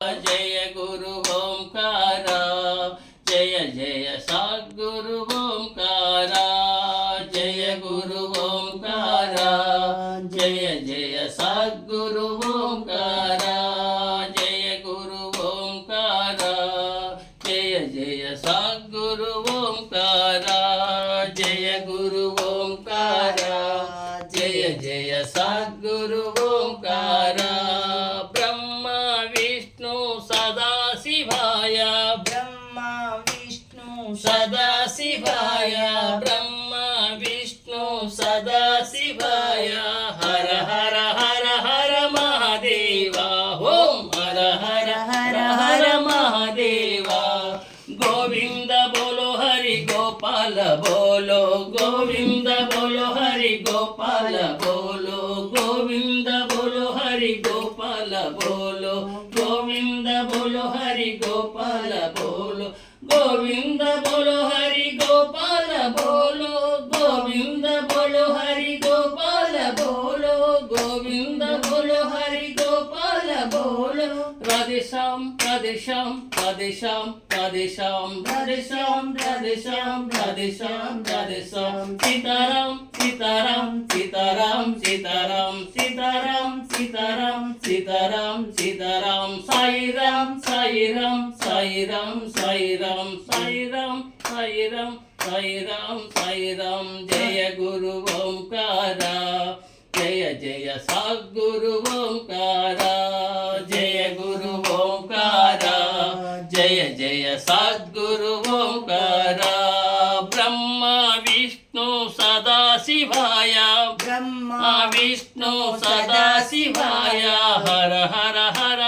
जय गुरु ओंकार जय जय सद्गुरु ओंकार जय गुरु ओंकार जय जय सद्गुरु ओंकार जय गुरु ओंकार जय जय सद्गुरु ओंकार जय गुरु ओंकार जय जय सद्गुरु ओंकार सदाशिवाय ब्रह्मा विष्णु सदाशिवाय हर हर हर हर महादेवा ओम हर हर हर हर महादेवा गोविंद बोलो हरि गोपाल बोलो गोविंद बोलो हरि गोपाल बोलो गोविंद बोलो हरि गोपाल बोलो गोविंद बोलो हरि गोपाल बोलो गोविंद बोलो हरि गोपाल बोलो गोविंद बोलो हरि गोपाल बोलो गोविंद बोलो हरि गोपाल बोलो राधे श्याम राधे श्याम राधे श्याम राधे श्याम राधे श्याम राधे श्याम राधे श्याम राधे श्याम सीताराम सीताराम सीताराम सीताराम सीताराम सीताराम सीताराम सीताराम साई राम साई राम साई राम साई राम साई राम साई राम साई राम साई राम जय गुरु ओंकार जय जय सद्गुरु ओंकार जय गुरु ओंकार जय जय सद्गुरु ओंकार ब्रह्मा विष्णु सदाशिवाय ब्रह्मा विष्णु सदाशिवाय हर हर हर